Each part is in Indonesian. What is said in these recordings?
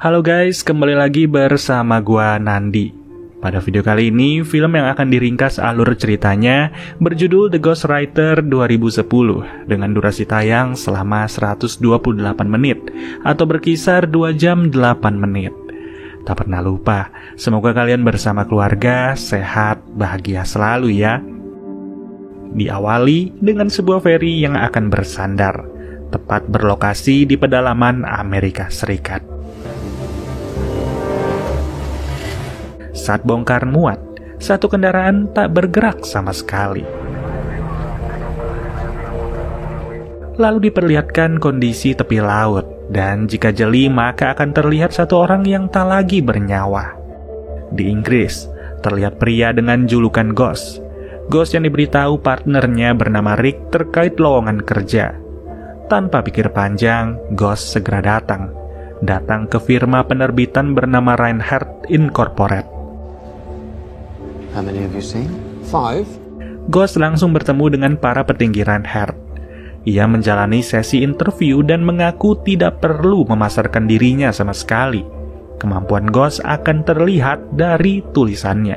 Halo guys, kembali lagi bersama gua Nandi. Pada video kali ini, film yang akan diringkas alur ceritanya berjudul The Ghostwriter 2010 dengan durasi tayang selama 128 menit atau berkisar 2 jam 8 menit. Tak pernah lupa, semoga kalian bersama keluarga sehat, bahagia selalu ya. Diawali dengan sebuah feri yang akan bersandar, tepat berlokasi di pedalaman Amerika Serikat. Saat bongkar muat, satu kendaraan tak bergerak sama sekali. Lalu diperlihatkan kondisi tepi laut, dan jika jeli maka akan terlihat satu orang yang tak lagi bernyawa. Di Inggris, terlihat pria dengan julukan Ghost. Ghost yang diberitahu partnernya bernama Rick terkait lowongan kerja. Tanpa pikir panjang, Ghost segera datang ke firma penerbitan bernama Reinhardt Incorporated. How many have you seen? 5. Ghost langsung bertemu dengan para petinggi Reinhardt. Ia menjalani sesi interview dan mengaku tidak perlu memasarkan dirinya sama sekali. Kemampuan Ghost akan terlihat dari tulisannya.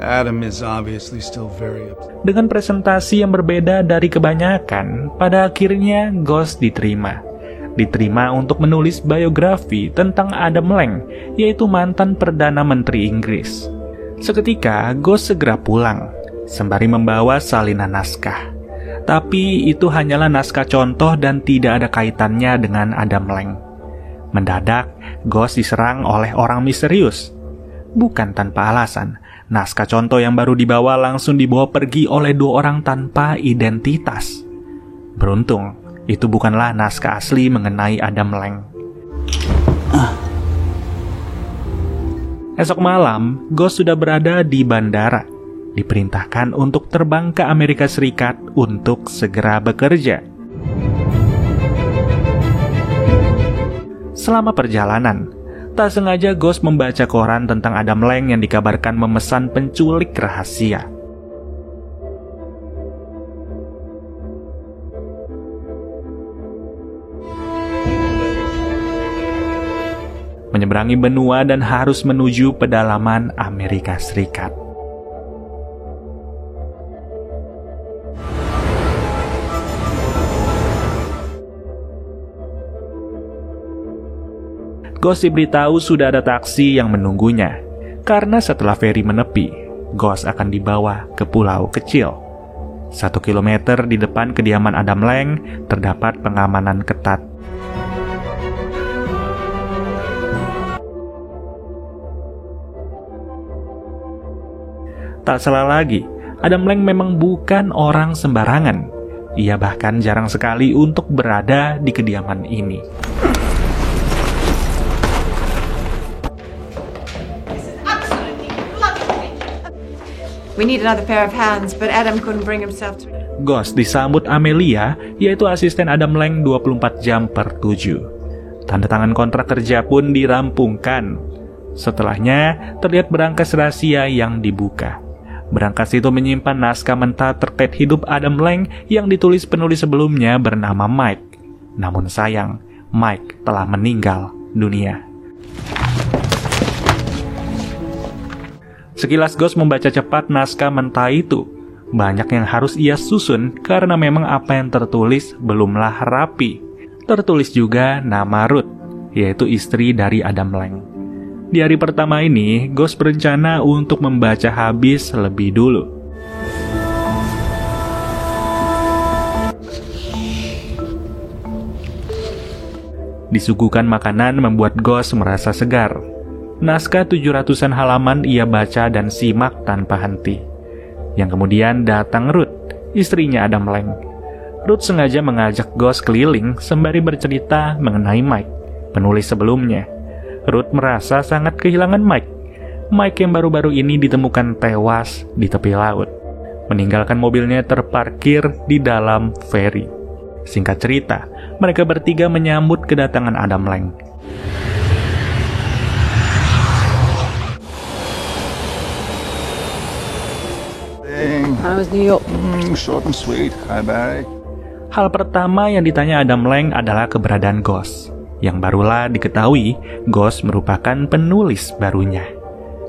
Adam is obviously still very upset. Dengan presentasi yang berbeda dari kebanyakan, pada akhirnya Ghost diterima. Diterima untuk menulis biografi tentang Adam Lang, yaitu mantan Perdana Menteri Inggris. Seketika, Ghost segera pulang, sembari membawa salinan naskah. Tapi itu hanyalah naskah contoh dan tidak ada kaitannya dengan Adam Lang. Mendadak, Ghost diserang oleh orang misterius. Bukan tanpa alasan, naskah contoh yang baru dibawa langsung dibawa pergi oleh 2 orang tanpa identitas. Beruntung, itu bukanlah naskah asli mengenai Adam Lang. Esok malam, Ghost sudah berada di bandara. Diperintahkan untuk terbang ke Amerika Serikat untuk segera bekerja. Selama perjalanan, tak sengaja Ghost membaca koran tentang Adam Lang yang dikabarkan memesan penculik rahasia. Menyeberangi benua dan harus menuju pedalaman Amerika Serikat. Ghost diberitahu sudah ada taksi yang menunggunya, karena setelah feri menepi, Ghost akan dibawa ke pulau kecil. 1 kilometer di depan kediaman Adam Lang terdapat pengamanan ketat. Tak salah lagi, Adam Lang memang bukan orang sembarangan. Ia bahkan jarang sekali untuk berada di kediaman ini. We need another pair of hands, but Adam couldn't bring himself to... Ghost disambut Amelia, yaitu asisten Adam Lang 24 jam per 7. Tanda tangan kontrak kerja pun dirampungkan. Setelahnya, terlihat berangkas rahasia yang dibuka. Berangkas itu menyimpan naskah mentah terkait hidup Adam Lang yang ditulis penulis sebelumnya bernama Mike. Namun sayang, Mike telah meninggal dunia. Sekilas Ghost membaca cepat naskah mentah itu. Banyak yang harus ia susun karena memang apa yang tertulis belumlah rapi. Tertulis juga nama Ruth, yaitu istri dari Adam Lang. Di hari pertama ini, Ghost berencana untuk membaca habis lebih dulu. Disuguhkan makanan membuat Ghost merasa segar. Naskah 700-an halaman ia baca dan simak tanpa henti. Yang kemudian datang Ruth, istrinya Adam Lang. Ruth sengaja mengajak Ghost keliling sembari bercerita mengenai Mike, penulis sebelumnya. Ruth merasa sangat kehilangan Mike. Mike yang baru-baru ini ditemukan tewas di tepi laut, meninggalkan mobilnya terparkir di dalam feri. Singkat cerita, mereka bertiga menyambut kedatangan Adam Lang. How was New York? Short and sweet. Bye-bye. Hal pertama yang ditanya Adam Lang adalah keberadaan Ghost. Yang barulah diketahui, Ghost merupakan penulis barunya.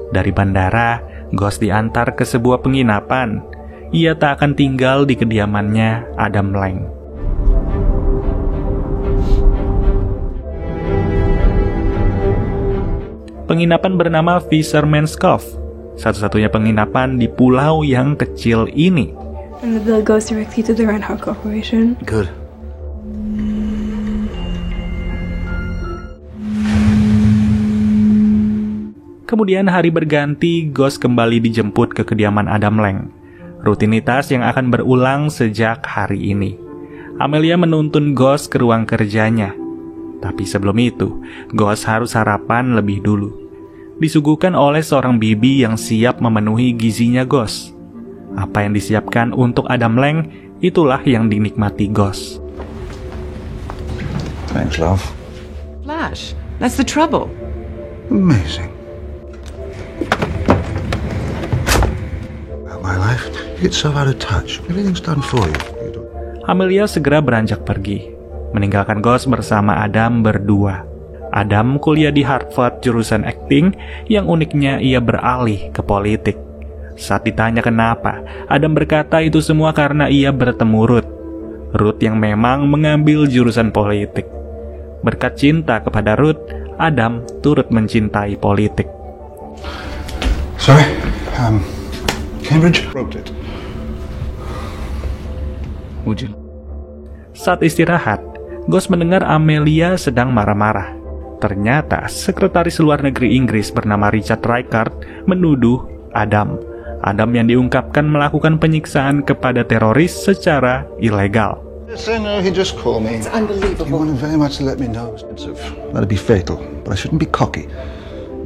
Dari bandara, Ghost diantar ke sebuah penginapan. Ia tak akan tinggal di kediamannya Adam Lang. Penginapan bernama Fisherman's Cove, satu-satunya penginapan di pulau yang kecil ini. And the bill goes directly to the Reinhardt Corporation. Good. Kemudian hari berganti, Ghost kembali dijemput ke kediaman Adam Lang. Rutinitas yang akan berulang sejak hari ini. Amelia menuntun Ghost ke ruang kerjanya. Tapi sebelum itu, Ghost harus sarapan lebih dulu. Disuguhkan oleh seorang bibi yang siap memenuhi gizinya Ghost. Apa yang disiapkan untuk Adam Lang, itulah yang dinikmati Ghost. Thanks, love. Flash, that's the trouble. Amazing. About my life, you get so out of touch. Everything's done for you. Amelia segera beranjak pergi, meninggalkan Ghost bersama Adam berdua. Adam kuliah di Harvard jurusan acting, yang uniknya ia beralih ke politik. Saat ditanya kenapa, Adam berkata itu semua karena ia bertemu Ruth. Ruth yang memang mengambil jurusan politik. Berkat cinta kepada Ruth, Adam turut mencintai politik. Sorry, Cambridge wrote it. Would you? Saat istirahat, Ghost mendengar Amelia sedang marah-marah. Ternyata sekretaris luar negeri Inggris bernama Richard Rykert menuduh Adam yang diungkapkan melakukan penyiksaan kepada teroris secara ilegal. No, he just called me. It's unbelievable. He wanted very much to let me know. That'd be fatal, but I shouldn't be cocky.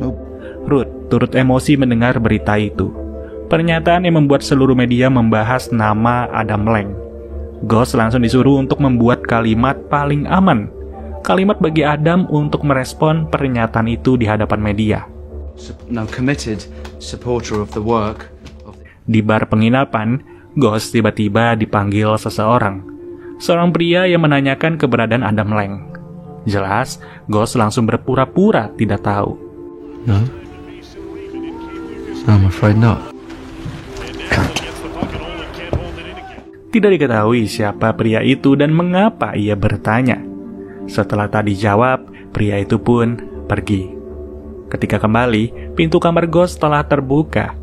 No. Ruth turut emosi mendengar berita itu. Pernyataan yang membuat seluruh media membahas nama Adam Lang. Ghost langsung disuruh untuk membuat kalimat paling aman. Kalimat bagi Adam untuk merespon pernyataan itu di hadapan media. No, committed supporter of the work. Di bar penginapan, Ghost tiba-tiba dipanggil seseorang. Seorang pria yang menanyakan keberadaan Adam Lang. Jelas, Ghost langsung berpura-pura tidak tahu. No? I'm afraid not. Tidak diketahui siapa pria itu dan mengapa ia bertanya. Setelah tadi jawab, pria itu pun pergi. Ketika kembali, pintu kamar Ghost telah terbuka.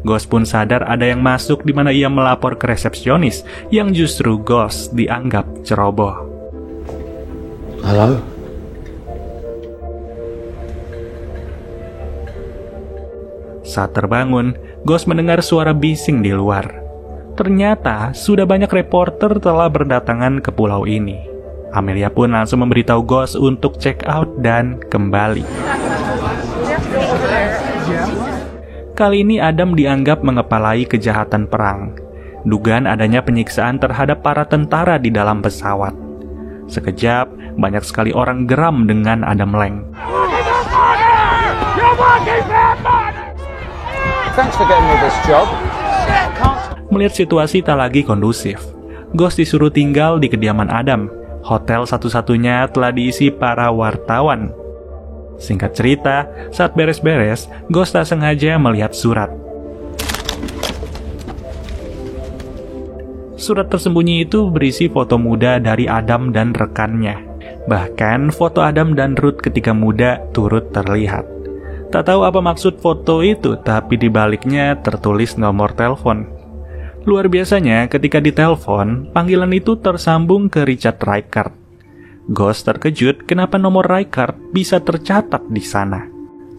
Ghost pun sadar ada yang masuk di mana ia melapor ke resepsionis yang justru Ghost dianggap ceroboh. Hello? Saat terbangun, Ghost mendengar suara bising di luar. Ternyata sudah banyak reporter telah berdatangan ke pulau ini. Amelia pun langsung memberitahu Ghost untuk check out dan kembali. Kali ini Adam dianggap mengepalai kejahatan perang. Dugaan adanya penyiksaan terhadap para tentara di dalam pesawat. Sekejap, banyak sekali orang geram dengan Adam Lang. Thanks for getting me this job. Melihat situasi tak lagi kondusif, Ghost disuruh tinggal di kediaman Adam. Hotel satu-satunya telah diisi para wartawan. Singkat cerita, saat beres-beres, Ghost tak sengaja melihat surat. Surat tersembunyi itu berisi foto muda dari Adam dan rekannya. Bahkan foto Adam dan Ruth ketika muda turut terlihat. Tak tahu apa maksud foto itu, tapi di baliknya tertulis nomor telepon. Luar biasanya, ketika ditelepon, panggilan itu tersambung ke Richard Rykert. Ghost terkejut kenapa nomor Rykert bisa tercatat di sana.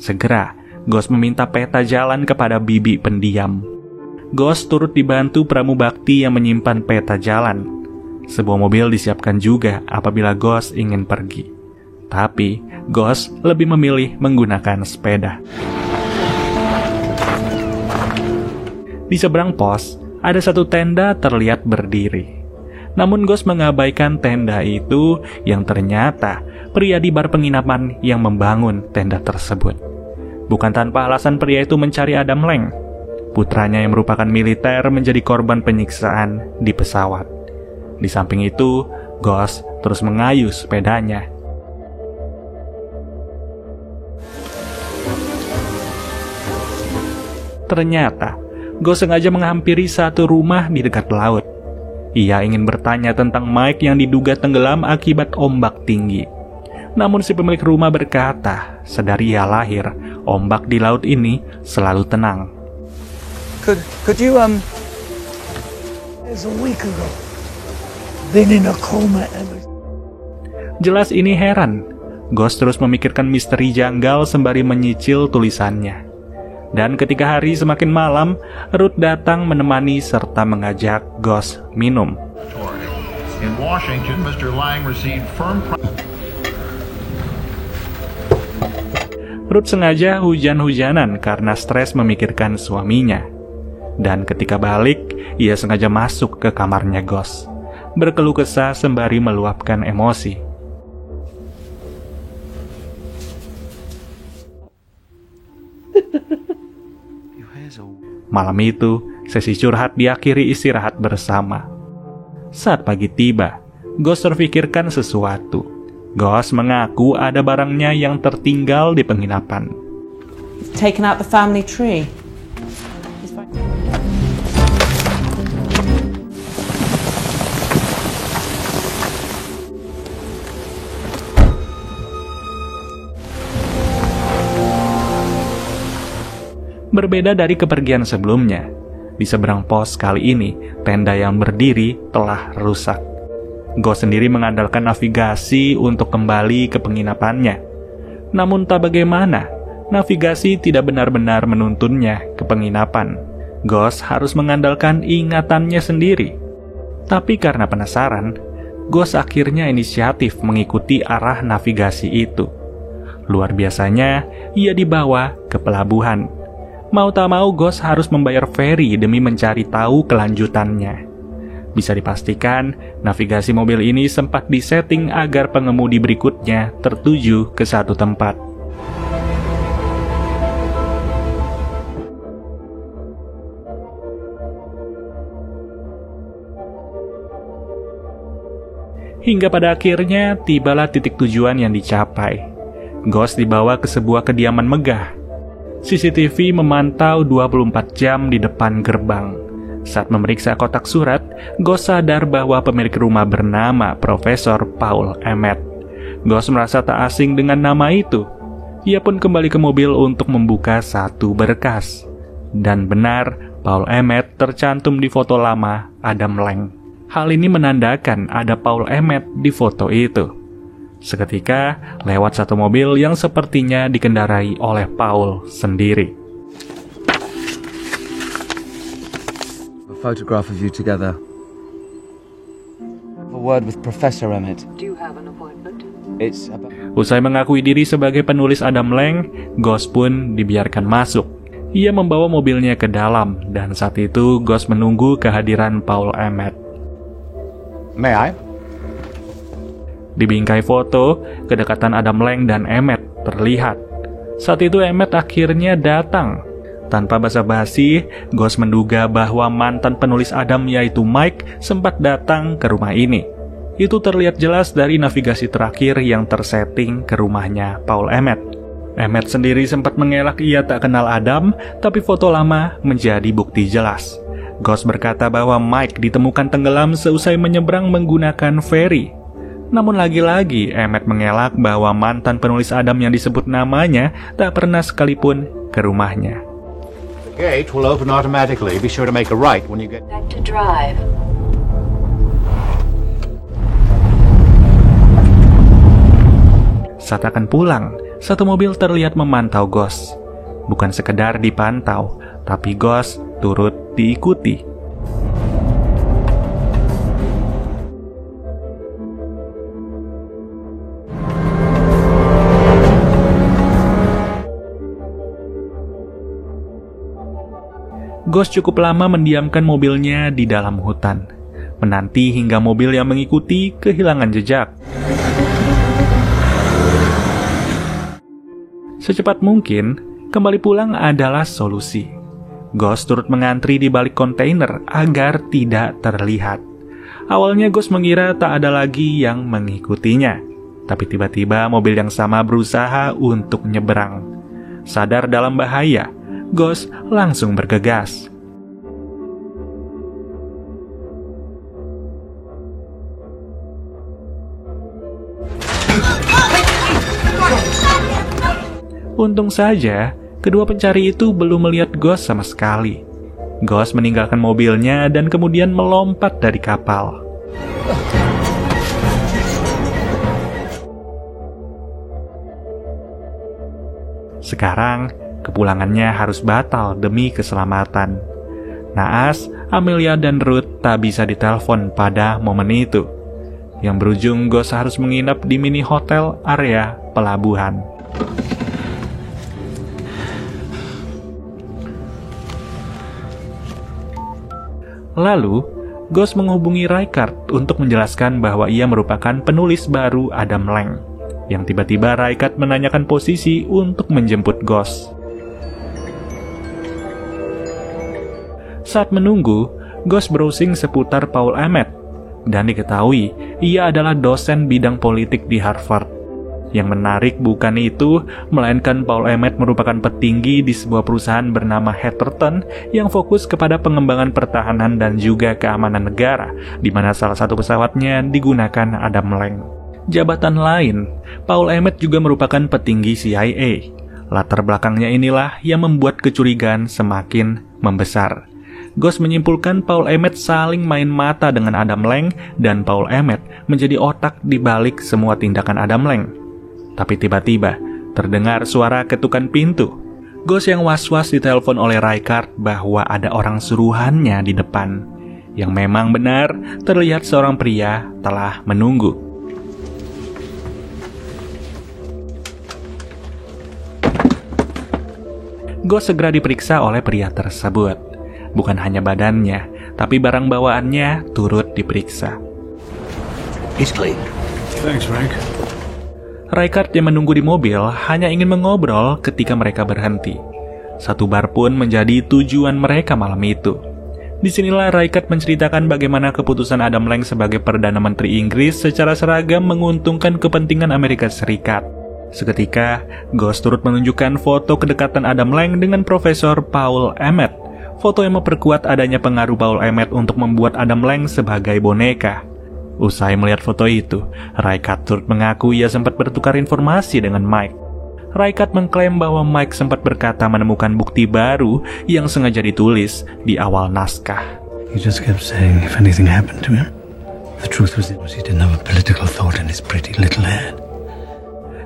Segera, Ghost meminta peta jalan kepada bibi pendiam. Ghost turut dibantu pramubakti yang menyimpan peta jalan. Sebuah mobil disiapkan juga apabila Ghost ingin pergi. Tapi, Ghost lebih memilih menggunakan sepeda. Di seberang pos, ada satu tenda terlihat berdiri. Namun Ghost mengabaikan tenda itu yang ternyata pria di bar penginapan yang membangun tenda tersebut. Bukan tanpa alasan pria itu mencari Adam Lang. Putranya yang merupakan militer menjadi korban penyiksaan di pesawat. Di samping itu, Ghost terus mengayuh sepedanya. Ternyata, Ghost sengaja menghampiri satu rumah di dekat laut. Ia ingin bertanya tentang Mike yang diduga tenggelam akibat ombak tinggi. Namun si pemilik rumah berkata, sedari ia lahir, ombak di laut ini selalu tenang. Could you There's a week ago. Been in a coma ever. Jelas ini heran. Ghost terus memikirkan misteri janggal sembari menyicil tulisannya. Dan ketika hari semakin malam, Ruth datang menemani serta mengajak Ghost minum. In Washington, Mr. Lang received firm. Ruth sengaja hujan-hujanan karena stres memikirkan suaminya. Dan ketika balik, ia sengaja masuk ke kamarnya Ghost, berkeluh kesah sembari meluapkan emosi. Malam itu, sesi curhat diakhiri istirahat bersama. Saat pagi tiba, Ghost terfikirkan sesuatu. Ghost mengaku ada barangnya yang tertinggal di penginapan. Taken out the family tree. Berbeda dari kepergian sebelumnya, di seberang pos kali ini, tenda yang berdiri telah rusak. Ghost sendiri mengandalkan navigasi untuk kembali ke penginapannya. Namun tak bagaimana, navigasi tidak benar-benar menuntunnya ke penginapan. Ghost harus mengandalkan ingatannya sendiri. Tapi karena penasaran, Ghost akhirnya inisiatif mengikuti arah navigasi itu. Luar biasanya, ia dibawa ke pelabuhan. Mau tak mau, Ghost harus membayar ferry demi mencari tahu kelanjutannya. Bisa dipastikan, navigasi mobil ini sempat disetting agar pengemudi berikutnya tertuju ke satu tempat. Hingga pada akhirnya, tibalah titik tujuan yang dicapai. Ghost dibawa ke sebuah kediaman megah. CCTV memantau 24 jam di depan gerbang. Saat memeriksa kotak surat, Ghost sadar bahwa pemilik rumah bernama Profesor Paul Emmett. Ghost merasa tak asing dengan nama itu. Ia pun kembali ke mobil untuk membuka satu berkas. Dan benar, Paul Emmett tercantum di foto lama Adam Lang. Hal ini menandakan ada Paul Emmett di foto itu. Seketika, lewat satu mobil yang sepertinya dikendarai oleh Paul sendiri. a photograph of you together? A word with Professor Emmett. Do you have an appointment? It's about... Usai mengakui diri sebagai penulis Adam Lang, Ghost pun dibiarkan masuk. Ia membawa mobilnya ke dalam, dan saat itu Ghost menunggu kehadiran Paul Emmett. May I? Di bingkai foto, kedekatan Adam Lang dan Emmett terlihat. Saat itu Emmett akhirnya datang. Tanpa basa-basi, Ghost menduga bahwa mantan penulis Adam yaitu Mike sempat datang ke rumah ini. Itu terlihat jelas dari navigasi terakhir yang tersetting ke rumahnya Paul Emmett. Emmett sendiri sempat mengelak ia tak kenal Adam, tapi foto lama menjadi bukti jelas. Ghost berkata bahwa Mike ditemukan tenggelam seusai menyeberang menggunakan ferry. Namun lagi-lagi Emmett mengelak bahwa mantan penulis Adam yang disebut namanya tak pernah sekalipun ke rumahnya. The gate will open automatically. Be sure to make a right when you get Back to drive. Saat akan pulang, satu mobil terlihat memantau Ghost. Bukan sekedar dipantau, tapi Ghost turut diikuti. Ghost cukup lama mendiamkan mobilnya di dalam hutan, menanti hingga mobil yang mengikuti kehilangan jejak. Secepat mungkin, kembali pulang adalah solusi. Ghost turut mengantri di balik kontainer agar tidak terlihat. Awalnya Ghost mengira tak ada lagi yang mengikutinya, tapi tiba-tiba mobil yang sama berusaha untuk nyeberang. Sadar dalam bahaya, Ghost langsung bergegas. Untung saja, kedua pencari itu belum melihat Ghost sama sekali. Ghost meninggalkan mobilnya dan kemudian melompat dari kapal. Sekarang, kepulangannya harus batal demi keselamatan. Naas, Amelia dan Ruth tak bisa ditelepon pada momen itu. Yang berujung Ghost harus menginap di mini hotel area pelabuhan. Lalu, Ghost menghubungi Rykard untuk menjelaskan bahwa ia merupakan penulis baru Adam Lang. Yang tiba-tiba Rykard menanyakan posisi untuk menjemput Ghost. Saat menunggu, Ghost browsing seputar Paul Emmett, dan diketahui ia adalah dosen bidang politik di Harvard. Yang menarik bukan itu, melainkan Paul Emmett merupakan petinggi di sebuah perusahaan bernama Hatterton yang fokus kepada pengembangan pertahanan dan juga keamanan negara, di mana salah satu pesawatnya digunakan Adam Lang. Jabatan lain, Paul Emmett juga merupakan petinggi CIA. Latar belakangnya inilah yang membuat kecurigaan semakin membesar. Ghost menyimpulkan Paul Emmett saling main mata dengan Adam Lang dan Paul Emmett menjadi otak di balik semua tindakan Adam Lang. Tapi tiba-tiba, terdengar suara ketukan pintu. Ghost yang was-was ditelepon oleh Rykard bahwa ada orang suruhannya di depan. Yang memang benar, terlihat seorang pria telah menunggu. Ghost segera diperiksa oleh pria tersebut. Bukan hanya badannya, tapi barang bawaannya turut diperiksa. He's clean. Thanks, Frank. Rykard yang menunggu di mobil hanya ingin mengobrol ketika mereka berhenti. Satu bar pun menjadi tujuan mereka malam itu. Disinilah Rykard menceritakan bagaimana keputusan Adam Lang sebagai Perdana Menteri Inggris secara seragam menguntungkan kepentingan Amerika Serikat. Seketika, Ghost turut menunjukkan foto kedekatan Adam Lang dengan Profesor Paul Emmett. Foto yang memperkuat adanya pengaruh Paul Emmett untuk membuat Adam Lang sebagai boneka. Usai melihat foto itu, Rykard turut mengaku ia sempat bertukar informasi dengan Mike. Rykard mengklaim bahwa Mike sempat berkata menemukan bukti baru yang sengaja ditulis di awal naskah. He just kept saying if anything happened to him. The truth was he didn't have a political thought in his pretty little head.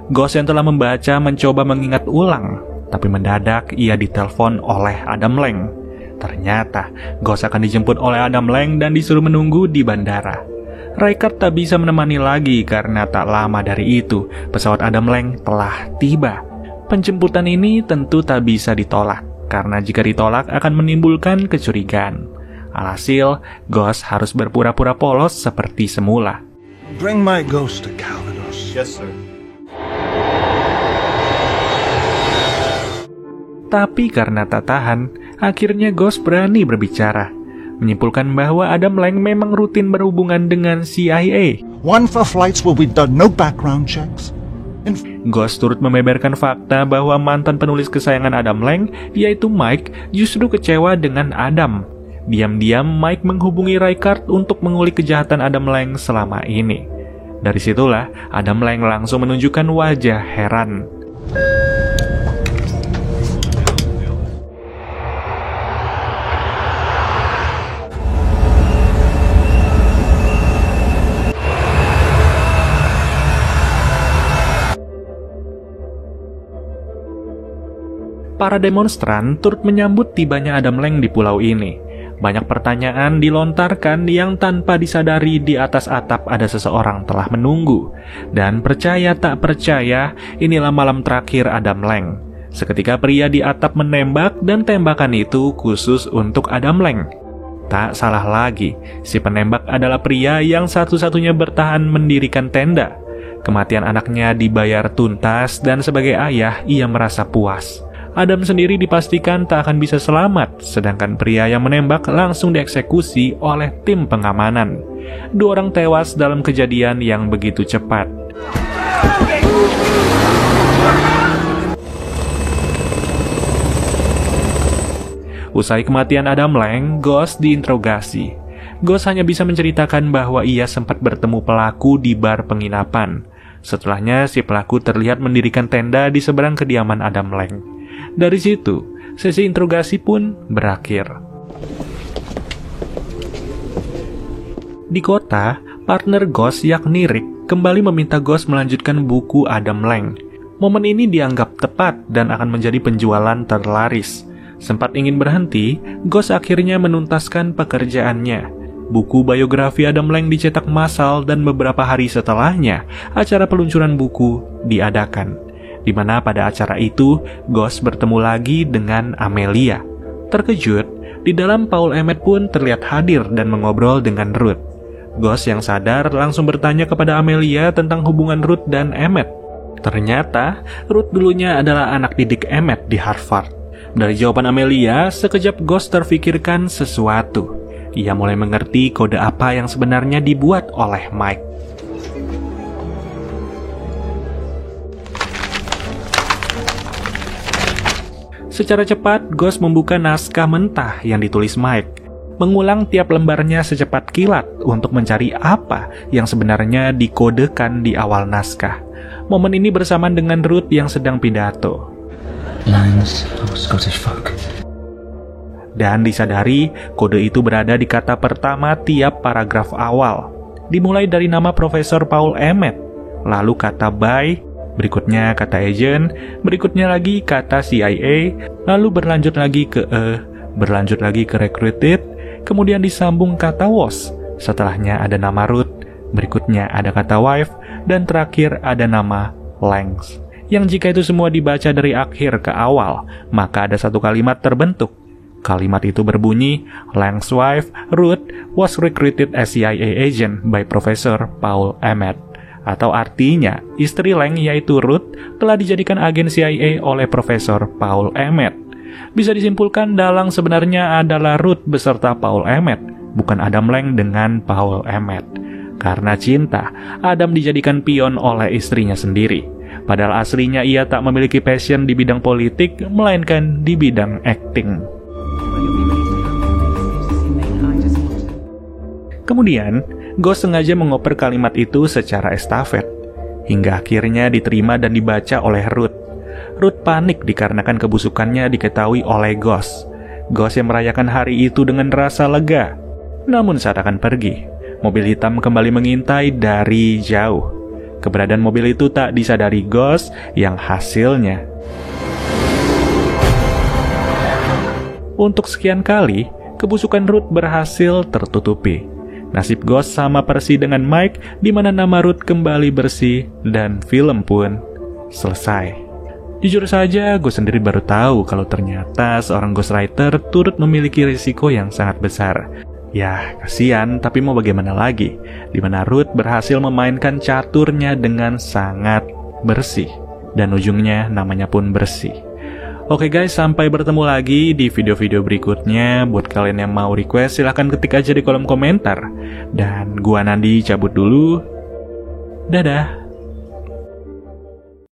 Ghost yang telah membaca mencoba mengingat ulang, tapi mendadak ia ditelepon oleh Adam Lang. Ternyata, Ghost akan dijemput oleh Adam Lang dan disuruh menunggu di bandara. Rykard tak bisa menemani lagi karena tak lama dari itu, pesawat Adam Lang telah tiba. Penjemputan ini tentu tak bisa ditolak, karena jika ditolak akan menimbulkan kecurigaan. Alhasil, Ghost harus berpura-pura polos seperti semula. Bring my ghost to Calvados. Yes, sir. Tapi karena tak tahan, akhirnya Ghost berani berbicara. Menyimpulkan bahwa Adam Lang memang rutin berhubungan dengan CIA. One for flights will be done, no background checks. Ghost turut membeberkan fakta bahwa mantan penulis kesayangan Adam Lang, yaitu Mike, justru kecewa dengan Adam. Diam-diam Mike menghubungi Rykard untuk mengulik kejahatan Adam Lang selama ini. Dari situlah Adam Lang langsung menunjukkan wajah heran. Para demonstran turut menyambut tibanya Adam Lang di pulau ini. Banyak pertanyaan dilontarkan yang tanpa disadari di atas atap ada seseorang telah menunggu. Dan percaya tak percaya, inilah malam terakhir Adam Lang. Seketika pria di atap menembak dan tembakan itu khusus untuk Adam Lang. Tak salah lagi, si penembak adalah pria yang satu-satunya bertahan mendirikan tenda. Kematian anaknya dibayar tuntas dan sebagai ayah ia merasa puas. Adam sendiri dipastikan tak akan bisa selamat, sedangkan pria yang menembak langsung dieksekusi oleh tim pengamanan. 2 orang tewas dalam kejadian yang begitu cepat. Usai kematian Adam Lang, Ghost diinterogasi. Ghost hanya bisa menceritakan bahwa ia sempat bertemu pelaku di bar penginapan. Setelahnya, si pelaku terlihat mendirikan tenda di seberang kediaman Adam Lang. Dari situ, sesi interogasi pun berakhir. Di kota, partner Ghost yakni Rick kembali meminta Ghost melanjutkan buku Adam Lang. Momen ini dianggap tepat dan akan menjadi penjualan terlaris. Sempat ingin berhenti, Ghost akhirnya menuntaskan pekerjaannya. Buku biografi Adam Lang dicetak massal dan beberapa hari setelahnya, acara peluncuran buku diadakan. Di mana pada acara itu, Ghost bertemu lagi dengan Amelia. Terkejut, di dalam Paul Emmett pun terlihat hadir dan mengobrol dengan Ruth. Ghost yang sadar langsung bertanya kepada Amelia tentang hubungan Ruth dan Emmett. Ternyata, Ruth dulunya adalah anak didik Emmett di Harvard. Dari jawaban Amelia, sekejap Ghost terfikirkan sesuatu. Ia mulai mengerti kode apa yang sebenarnya dibuat oleh Mike. Secara cepat, Ghost membuka naskah mentah yang ditulis Mike. Mengulang tiap lembarnya secepat kilat untuk mencari apa yang sebenarnya dikodekan di awal naskah. Momen ini bersamaan dengan Ruth yang sedang pidato. Lines of Scottish folk. Dan disadari, kode itu berada di kata pertama tiap paragraf awal. Dimulai dari nama Profesor Paul Emmett, lalu kata by, berikutnya kata agent, berikutnya lagi kata CIA, lalu berlanjut lagi ke berlanjut lagi ke recruited, kemudian disambung kata was, setelahnya ada nama Ruth, berikutnya ada kata wife, dan terakhir ada nama Langs. Yang jika itu semua dibaca dari akhir ke awal, maka ada satu kalimat terbentuk. Kalimat itu berbunyi, Lang's wife, Ruth, was recruited as CIA agent by Professor Paul Emmett. Atau artinya, istri Lang yaitu Ruth telah dijadikan agen CIA oleh Profesor Paul Emmett. Bisa disimpulkan dalang sebenarnya adalah Ruth beserta Paul Emmett, bukan Adam Lang dengan Paul Emmett. Karena cinta, Adam dijadikan pion oleh istrinya sendiri. Padahal aslinya ia tak memiliki passion di bidang politik, melainkan di bidang acting. Kemudian, Ghost sengaja mengoper kalimat itu secara estafet, hingga akhirnya diterima dan dibaca oleh Ruth. Ruth panik dikarenakan kebusukannya diketahui oleh Ghost. Ghost yang merayakan hari itu dengan rasa lega. Namun saat akan pergi, mobil hitam kembali mengintai dari jauh. Keberadaan mobil itu tak disadari Ghost yang hasilnya. Untuk sekian kali, kebusukan Ruth berhasil tertutupi. Nasib Ghost sama persis dengan Mike, di mana nama Ruth kembali bersih dan film pun selesai. Jujur saja, gue sendiri baru tahu kalau ternyata seorang ghostwriter turut memiliki risiko yang sangat besar. Ya, kasihan, tapi mau bagaimana lagi? Dimana Ruth berhasil memainkan caturnya dengan sangat bersih. Dan ujungnya namanya pun bersih. Oke guys, sampai bertemu lagi di video-video berikutnya. Buat kalian yang mau request, silahkan ketik aja di kolom komentar. Dan gua Nandi cabut dulu. Dadah.